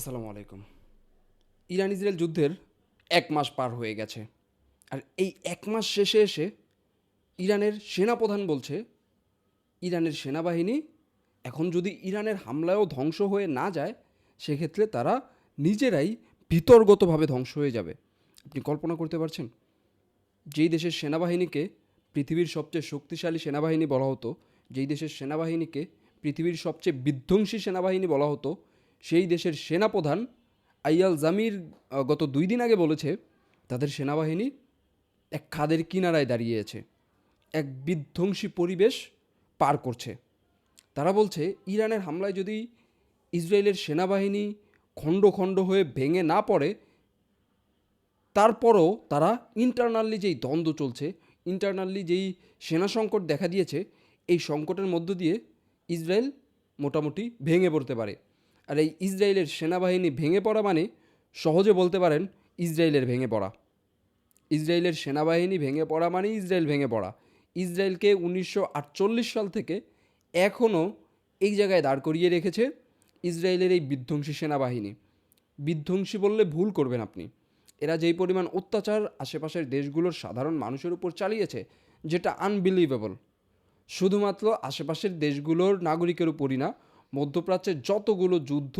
আসসালামু আলাইকুম। Iran Israel যুদ্ধের ১ মাস পার হয়ে গেছে। আর এই ১ মাস শেষে এসে ইরানের সেনাপ্রধান বলছে, ইরানের সেনাবাহিনী এখন যদি ইরানের হামলায়ও ধ্বংস হয়ে না যায়, সেক্ষেত্রে তারা নিজেরাই ভিতরগতভাবে ধ্বংস হয়ে যাবে। আপনি কল্পনা করতে পারছেন? যেই দেশের সেনাবাহিনীকে পৃথিবীর সবচেয়ে শক্তিশালী সেনাবাহিনী বলা হতো, যেই দেশের সেনাবাহিনীকে পৃথিবীর সবচেয়ে বিধ্বংসী সেনাবাহিনী বলা হতো, সেই দেশের সেনাপ্রধান আইয়াল জামির গত ২ দিন আগে বলেছে তাদের সেনাবাহিনী এক খাদের কিনারায় দাঁড়িয়ে আছে, এক বিধ্বংসী পরিবেশ পার করছে। তারা বলছে ইরানের হামলায় যদি ইসরায়েলের সেনাবাহিনী খণ্ড খণ্ড হয়ে ভেঙে না পড়ে, তারপরও তারা ইন্টারনালি যেই দ্বন্দ্ব চলছে, ইন্টারনালি যেই সেনা সংকট দেখা দিয়েছে, এই সংকটের মধ্য দিয়ে ইসরায়েল মোটামুটি ভেঙে পড়তে পারে। আর এই ইসরায়েলের সেনাবাহিনী ভেঙে পড়া মানে সহজে বলতে পারেন ইসরায়েলের ভেঙে পড়া। ইসরায়েলের সেনাবাহিনী ভেঙে পড়া মানে ইসরায়েল ভেঙে পড়া। ইসরায়েলকে ১৯৪৮ সাল থেকে এখনও এই জায়গায় দাঁড় করিয়ে রেখেছে ইসরায়েলের এই বিধ্বংসী সেনাবাহিনী। বিধ্বংসী বললে ভুল করবেন আপনি। এরা যেই পরিমাণ অত্যাচার আশেপাশের দেশগুলোর সাধারণ মানুষের উপর চালিয়েছে, যেটা আনবিলিভেবল। শুধুমাত্র আশেপাশের দেশগুলোর নাগরিকের উপরই না, মধ্যপ্রাচ্যের যতগুলো যুদ্ধ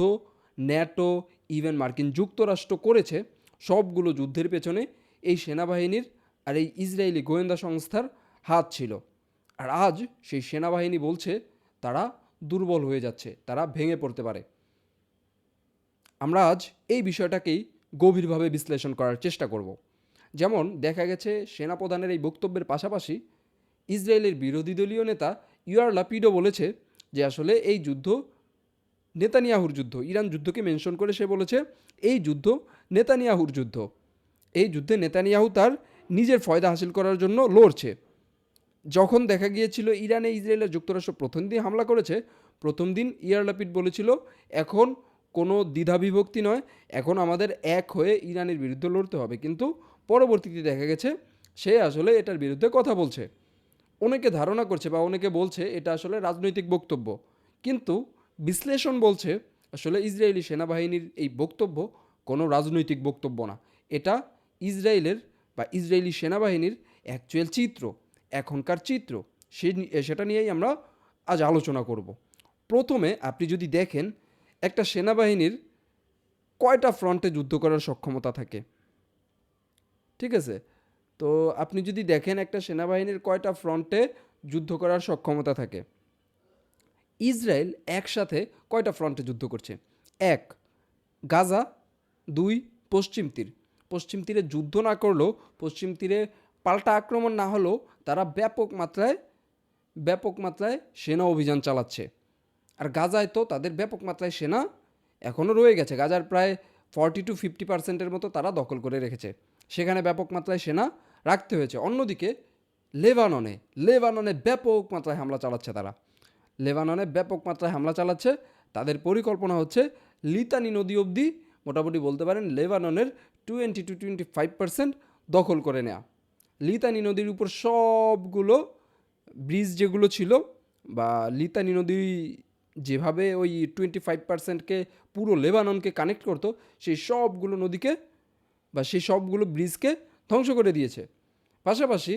ন্যাটো, ইভেন মার্কিন যুক্তরাষ্ট্র করেছে, সবগুলো যুদ্ধের পেছনে এই সেনাবাহিনীর আর এই ইসরায়েলি গোয়েন্দা সংস্থার হাত ছিল। আর আজ সেই সেনাবাহিনী বলছে তারা দুর্বল হয়ে যাচ্ছে, তারা ভেঙে পড়তে পারে। আমরা আজ এই বিষয়টাকেই গভীরভাবে বিশ্লেষণ করার চেষ্টা করব। যেমন দেখা গেছে সেনাপ্রধানের এই বক্তব্যের পাশাপাশি ইসরায়েলের বিরোধী দলীয় নেতা ইয়ার লাপিডও বলেছে যে আসলে এই যুদ্ধ নেতানিয়াহুর যুদ্ধ। ইরান যুদ্ধকে মেনশন করে সে বলেছে এই যুদ্ধ নেতানিয়াহুর যুদ্ধ। এই যুদ্ধে নেতানিয়াহু তার নিজের ফয়দা হাসিল করার জন্য লড়ছে। যখন দেখা গিয়েছিল ইরানে ইসরায়েলের যুক্তরাষ্ট্র প্রথম দিন হামলা করেছে, প্রথম দিন ইয়ার লাপিড বলেছিল এখন কোনো দ্বিধাবিভক্তি নয়, এখন আমাদের এক হয়ে ইরানের বিরুদ্ধে লড়তে হবে। কিন্তু পরবর্তীতে দেখা গেছে সে আসলে এটার বিরুদ্ধে কথা বলছে। অনেকে ধারণা করছে বা অনেকে বলছে এটা আসলে রাজনৈতিক বক্তব্য, কিন্তু বিশ্লেষণ বলছে আসলে ইসরায়েলি সেনাবাহিনীর এই বক্তব্য কোনো রাজনৈতিক বক্তব্য না। এটা ইসরায়েলের বা ইসরায়েলি সেনাবাহিনীর অ্যাকচুয়াল চিত্র, এখনকার চিত্র। সেটা নিয়েই আমরা আজ আলোচনা করব। প্রথমে আপনি যদি দেখেন একটা সেনাবাহিনীর কয়টা ফ্রন্টে যুদ্ধ করার সক্ষমতা থাকে, ঠিক আছে? তো আপনি যদি দেখেন একটা সেনাবাহিনীর কয়টা ফ্রন্টে যুদ্ধ করার সক্ষমতা থাকে, ইসরায়েল একসাথে কয়টা ফ্রন্টে যুদ্ধ করছে? ১, গাজা। ২, পশ্চিম তীর। পশ্চিম তীরে যুদ্ধ না করলেও, পশ্চিম তীরে পাল্টা আক্রমণ না হলেও তারা ব্যাপক মাত্রায় সেনা অভিযান চালাচ্ছে। আর গাজায় তো তাদের ব্যাপক মাত্রায় সেনা এখনও রয়ে গেছে। গাজার প্রায় 40-50% মতো তারা দখল করে রেখেছে। সেখানে ব্যাপক মাত্রায় সেনা রাখতে হয়েছে। অন্যদিকে লেবাননে ব্যাপক মাত্রায় হামলা চালাচ্ছে তারা। লেবাননে ব্যাপক মাত্রায় হামলা চালাচ্ছে। তাদের পরিকল্পনা হচ্ছে লিতানি নদী অবধি মোটামুটি বলতে পারেন লেবাননের 20-25% দখল করে নেওয়া। লিতানি নদীর উপর সবগুলো ব্রিজ যেগুলো ছিল, বা লিতানি নদী যেভাবে ওই 25%কে পুরো লেবাননকে কানেক্ট করতো, সেই সবগুলো নদীকে বা সেই সবগুলো ব্রিজকে ধ্বংস করে দিয়েছে। পাশাপাশি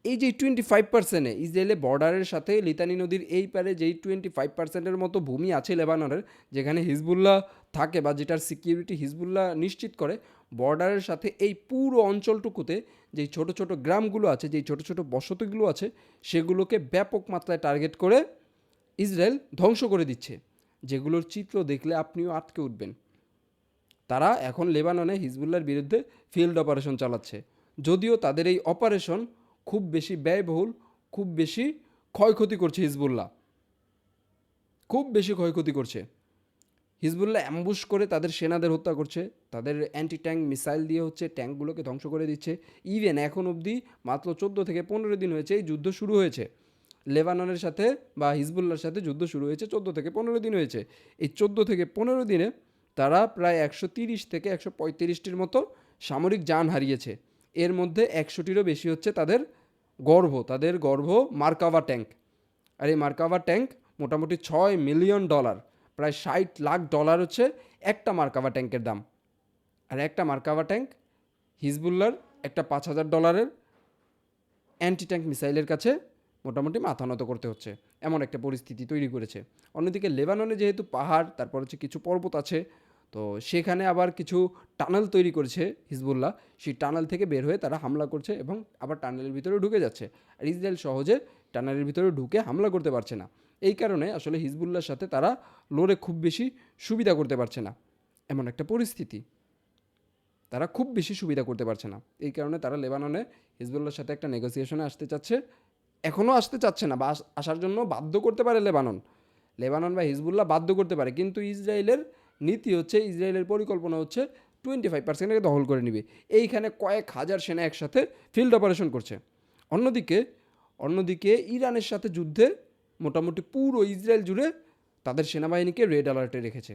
এই যে 25%-এ ইসরায়েলের বর্ডারের সাথে লিতানি নদীর এই পারে যেই 25%-এর মতো ভূমি আছে লেবাননের, যেখানে হিজবুল্লাহ থাকে বা যেটার সিকিউরিটি হিজবুল্লাহ নিশ্চিত করে, বর্ডারের সাথে এই পুরো অঞ্চলটুকুতে যেই ছোট ছোট গ্রামগুলো আছে, যেই ছোট ছোট বসতিগুলো আছে, সেগুলোকে ব্যাপক মাত্রায় টার্গেট করে ইসরায়েল ধ্বংস করে দিচ্ছে, যেগুলোর চিত্র দেখলে আপনিও আটকে উঠবেন। তারা এখন লেবাননে হিজবুল্লাহর বিরুদ্ধে ফিল্ড অপারেশন চালাচ্ছে। যদিও তাদের এই অপারেশন খুব বেশি ব্যয়বহুল, খুব বেশি ক্ষয়ক্ষতি করছে হিজবুল্লাহ, খুব বেশি ক্ষয়ক্ষতি করছে। হিজবুল্লাহ অ্যাম্বুশ করে তাদের সেনাদের হত্যা করছে, তাদের অ্যান্টি ট্যাঙ্ক মিসাইল দিয়ে হচ্ছে ট্যাঙ্কগুলোকে ধ্বংস করে দিচ্ছে। ইভেন এখন অবধি মাত্র 14 থেকে 15 দিন হয়েছে এই যুদ্ধ শুরু হয়েছে লেবাননের সাথে, বা হিজবুল্লাহর সাথে যুদ্ধ শুরু হয়েছে 14 থেকে 15 দিন হয়েছে। এই 14 থেকে 15 দিনে তারা প্রায় 130 থেকে 135টির মতো সামরিক যান হারিয়েছে। এর মধ্যে 100টিরও বেশি হচ্ছে তাদের গর্ভ মার্কাভা ট্যাঙ্ক। আর এই মার্কাভা ট্যাঙ্ক মোটামুটি $6 মিলিয়ন, প্রায় $60 লাখ হচ্ছে একটা মার্কাভা ট্যাঙ্কের দাম। আর একটা মার্কাভা ট্যাঙ্ক হিজবুল্লার একটা $5,000 অ্যান্টি ট্যাঙ্ক মিসাইলের কাছে মোটামুটি মাথা নত করতে হচ্ছে, এমন একটা পরিস্থিতি তৈরি করেছে। অন্যদিকে লেবাননে যেহেতু পাহাড়, তারপর হচ্ছে কিছু পর্বত আছে, তো সেখানে আবার কিছু টানেল তৈরি করেছে হিজবুল্লাহ। সেই টানেল থেকে বের হয়ে তারা হামলা করছে এবং আবার টানেলের ভিতরে ঢুকে যাচ্ছে। আর ইসরায়েল সহজে টানেলের ভিতরে ঢুকে হামলা করতে পারছে না। এই কারণে আসলে হিজবুল্লাহর সাথে তারা লড়ে খুব বেশি সুবিধা করতে পারছে না, এমন একটা পরিস্থিতি। তারা খুব বেশি সুবিধা করতে পারছে না, এই কারণে তারা লেবাননে হিজবুল্লাহর সাথে একটা নেগোসিয়েশনে আসতে চাচ্ছে। এখনও আসতে চাচ্ছে না, বা আসার জন্য বাধ্য করতে পারে লেবানন বা হিজবুল্লাহ বাধ্য করতে পারে, কিন্তু ইসরায়েলের নীতি হচ্ছে, ইসরায়েলের পরিকল্পনা হচ্ছে 25% দখল করে নিবে। এইখানে কয়েক হাজার সেনা একসাথে ফিল্ড অপারেশন করছে। অন্যদিকে অন্যদিকে ইরানের সাথে যুদ্ধে মোটামুটি পুরো ইসরায়েল জুড়ে তাদের সেনাবাহিনীকে রেড অ্যালার্টে রেখেছে।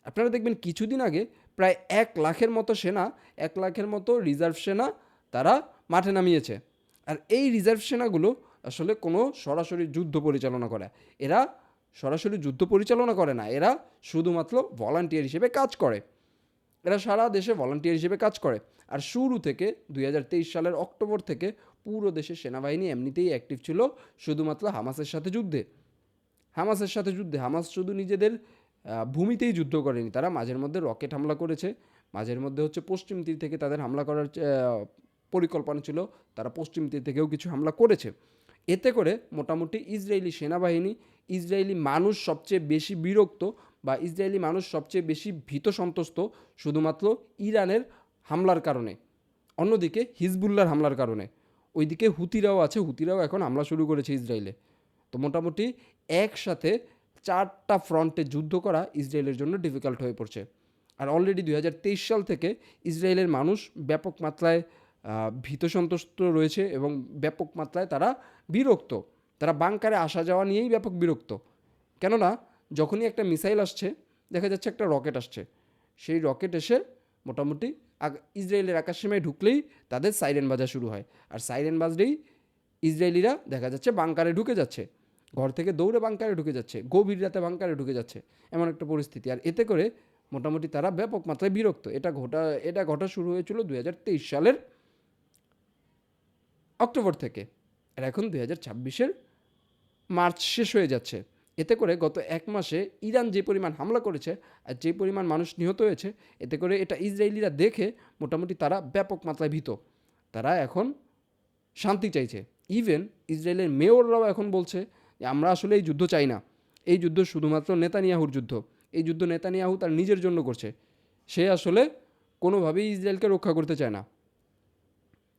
আপনারা দেখবেন কিছুদিন আগে প্রায় 1 লাখের মতো সেনা, 1 লাখের মতো রিজার্ভ সেনা তারা মাঠে নামিয়েছে। আর এই রিজার্ভ সেনাগুলো আসলে কোনো সরাসরি যুদ্ধ পরিচালনা করে, এরা সরাসরি যুদ্ধ পরিচালনা করে না, এরা শুধুমাত্র ভলান্টিয়ার হিসেবে কাজ করে। এরা সারা দেশে ভলান্টিয়ার হিসেবে কাজ করে। আর শুরু থেকে 2023 সালের অক্টোবর থেকে পুরো দেশের সেনাবাহিনী এমনিতেই অ্যাক্টিভ ছিল শুধুমাত্র হামাসের সাথে যুদ্ধে। হামাস শুধু নিজেদের ভূমিতেই যুদ্ধ করেনি, তারা মাঝের মধ্যে রকেট হামলা করেছে, মাঝের মধ্যে হচ্ছে পশ্চিম তীর থেকে তাদের হামলা করার পরিকল্পনা ছিল, তারা পশ্চিম তীর থেকেও কিছু হামলা করেছে। এতে করে মোটামুটি ইসরায়েলি সেনাবাহিনী, ইসরায়েলি মানুষ সবচেয়ে বেশি বিরক্ত, বা ইসরায়েলি মানুষ সবচেয়ে বেশি ভীত সন্ত্রস্ত শুধুমাত্র ইরানের হামলার কারণে, অন্যদিকে হিজবুল্লাহর হামলার কারণে। ওইদিকে হুতিরাও আছে, হুতিরাও এখন হামলা শুরু করেছে ইসরায়েলে। তো মোটামুটি একসাথে 4টা ফ্রন্টে যুদ্ধ করা ইসরায়েলের জন্য ডিফিকাল্ট হয়ে পড়ছে। আর অলরেডি 2023 সাল থেকে ইসরায়েলের মানুষ ব্যাপক মাত্রায় ভীত সন্ত্রস্ত রয়েছে এবং ব্যাপক মাত্রায় তারা বিরক্ত। তারা বাংকারে আসা যাওয়া নিয়েই ব্যাপক বিরক্ত। কেননা যখনই একটা মিসাইল আসছে, দেখা যাচ্ছে একটা রকেট আসছে, সেই রকেট এসে মোটামুটি ইসরায়েলের আকাশসীমায় ঢুকলেই তাদের সাইরেন বাজা শুরু হয়। আর সাইরেন বাজলেই ইসরায়েলিরা দেখা যাচ্ছে বাংকারে ঢুকে যাচ্ছে, ঘর থেকে দৌড়ে বাংকারে ঢুকে যাচ্ছে, গভীর রাতে বাংকারে ঢুকে যাচ্ছে, এমন একটা পরিস্থিতি। আর এতে করে মোটামুটি তারা ব্যাপক মাত্রায় বিরক্ত। এটা ঘটা শুরু হয়েছিল 2023 সালের অক্টোবর থেকে, আর এখন 2026-এর মার্চ শেষ হয়ে যাচ্ছে। এতে করে গত 1 মাসে ইরান যে পরিমাণ হামলা করেছে আর যে পরিমাণ মানুষ নিহত হয়েছে, এতে করে এটা ইসরায়েলিরা দেখে মোটামুটি তারা ব্যাপক মাত্রায় ভীত। তারা এখন শান্তি চাইছে। ইভেন ইসরায়েলের মেয়ররাও এখন বলছে যে আমরা আসলে এই যুদ্ধ চাই না, এই যুদ্ধ শুধুমাত্র নেতানিয়াহুর যুদ্ধ, এই যুদ্ধ নেতানিয়াহু তার নিজের জন্য করছে, সে আসলে কোনোভাবেই ইসরায়েলকে রক্ষা করতে চায় না।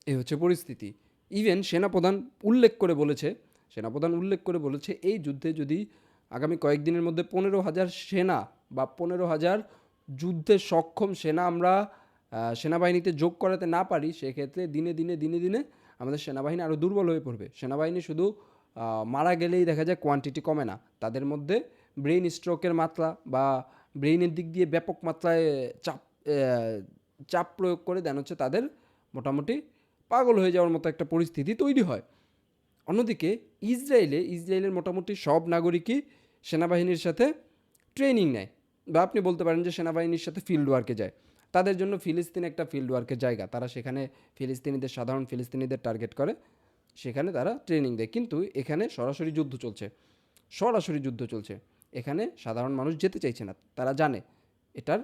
এই হচ্ছে পরিস্থিতি। ইভেন সেনাপ্রধান উল্লেখ করে বলেছে এই যুদ্ধে যদি আগামী কয়েকদিনের মধ্যে 15,000 সেনা বা 15,000 যুদ্ধে সক্ষম সেনা আমরা সেনাবাহিনীতে যোগ করাতে না পারি, সেক্ষেত্রে দিনে দিনে আমাদের সেনাবাহিনী আরও দুর্বল হয়ে পড়বে। সেনাবাহিনী শুধু মারা গেলেই দেখা যায় কোয়ান্টিটি কমে না, তাদের মধ্যে ব্রেইন স্ট্রোকের মাত্রা বা ব্রেইনের দিক দিয়ে ব্যাপক মাত্রায় চাপ প্রয়োগ করে দেন হচ্ছে তাদের মোটামুটি পাগল হয়ে যাওয়ার মতো একটা পরিস্থিতি তৈরি হয়। অন্যদিকে ইসরায়েলের মোটামুটি সব নাগরিকই সেনাবাহিনীর সাথে ট্রেনিং নেয়, বা আপনি বলতে পারেন যে সেনাবাহিনীর সাথে ফিল্ড ওয়ার্কে যায়। তাদের জন্য ফিলিস্তিন একটা ফিল্ড ওয়ার্কের জায়গা, তারা সেখানে সাধারণ ফিলিস্তিনিদের টার্গেট করে, সেখানে তারা ট্রেনিং দেয়। কিন্তু এখানে সরাসরি যুদ্ধ চলছে, এখানে সাধারণ মানুষ যেতে চাইছে না, তারা জানে এটার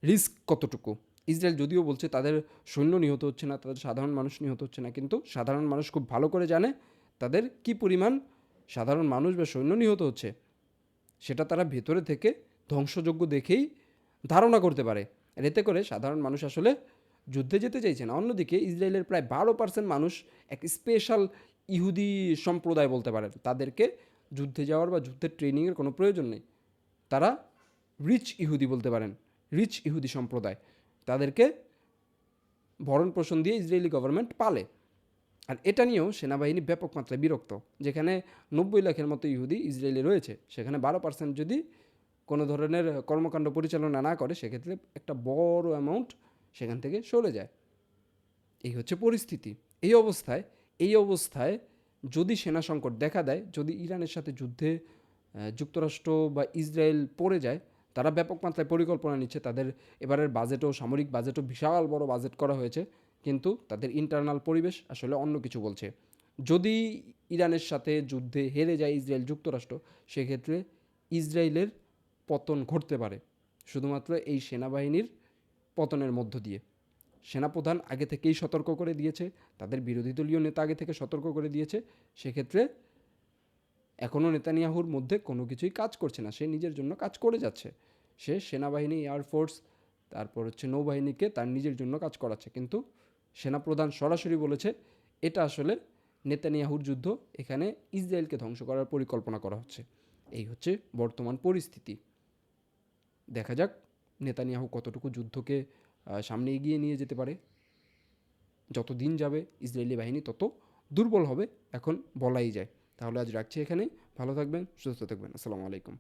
রিস্ক কতটুকু। ইসরায়েল যদিও বলছে তাদের সৈন্য নিহত হচ্ছে না, তাদের সাধারণ মানুষ নিহত হচ্ছে না, কিন্তু সাধারণ মানুষ খুব ভালো করে জানে তাদের কি পরিমাণ সাধারণ মানুষ বা সৈন্য নিহত হচ্ছে, সেটা তারা ভেতরে থেকে ধ্বংসযজ্ঞ দেখেই ধারণা করতে পারে। আর এতে করে সাধারণ মানুষ আসলে যুদ্ধে যেতে চাইছে না। অন্যদিকে ইসরায়েলের প্রায় 12% মানুষ এক স্পেশাল ইহুদি সম্প্রদায় বলতে পারেন, তাদেরকে যুদ্ধে যাওয়ার বা যুদ্ধের ট্রেনিংয়ের কোনো প্রয়োজন নেই। তারা রিচ ইহুদি বলতে পারেন, রিচ ইহুদি সম্প্রদায়, তাদেরকে ভরণ পোষণ দিয়ে ইসরায়েলি গভর্নমেন্ট পালে। আর এটা নিয়েও সেনাবাহিনী ব্যাপক মাত্রায় বিরক্ত। যেখানে 90 লাখের মতো ইহুদি ইসরায়েলে রয়েছে, সেখানে 12% যদি কোনো ধরনের কর্মকাণ্ড পরিচালনা না করে, সেক্ষেত্রে একটা বড় অ্যামাউন্ট সেখান থেকে সরে যায়। এই হচ্ছে পরিস্থিতি। এই অবস্থায় যদি সেনা সংকট দেখা দেয়, যদি ইরানের সাথে যুদ্ধে যুক্তরাষ্ট্র বা ইসরায়েল পড়ে যায়, তারা ব্যাপক মাত্রায় পরিকল্পনা নিচ্ছে। তাদের এবারের বাজেটও, সামরিক বাজেটও বিশাল বড় বাজেট করা হয়েছে, কিন্তু তাদের ইন্টারনাল পরিবেশ আসলে অন্য কিছু বলছে। যদি ইরানের সাথে যুদ্ধে হেরে যায় ইসরায়েল যুক্তরাষ্ট্র, সেক্ষেত্রে ইসরায়েলের পতন ঘটতে পারে শুধুমাত্র এই সেনাবাহিনীর পতনের মধ্য দিয়ে। সেনাপ্রধান আগে থেকেই সতর্ক করে দিয়েছে, তাদের বিরোধী দলীয় নেতা আগে থেকে সতর্ক করে দিয়েছে। সেক্ষেত্রে এখনও নেতানিয়াহুর মধ্যে কোনো কিছুই কাজ করছে না, সে নিজের জন্য কাজ করে যাচ্ছে। সে সেনাবাহিনী, এয়ারফোর্স, তারপর হচ্ছে নৌবাহিনীকে তার নিজের জন্য কাজ করাচ্ছে, কিন্তু সেনাপ্রধান সরাসরি বলেছে এটা আসলে নেতানিয়াহুর যুদ্ধ, এখানে ইসরায়েলকে ধ্বংস করার পরিকল্পনা করা হচ্ছে। এই হচ্ছে বর্তমান পরিস্থিতি। দেখা যাক নেতানিয়াহু কতটুকু যুদ্ধকে সামনে এগিয়ে নিয়ে যেতে পারে। যত দিন যাবে ইসরায়েলি বাহিনী তত দুর্বল হবে, এখন বলাই যায়। তাহলে আজ রাখছি এখানে। ভালো থাকবেন, সুস্থ থাকবেন। আসসালামু আলাইকুম।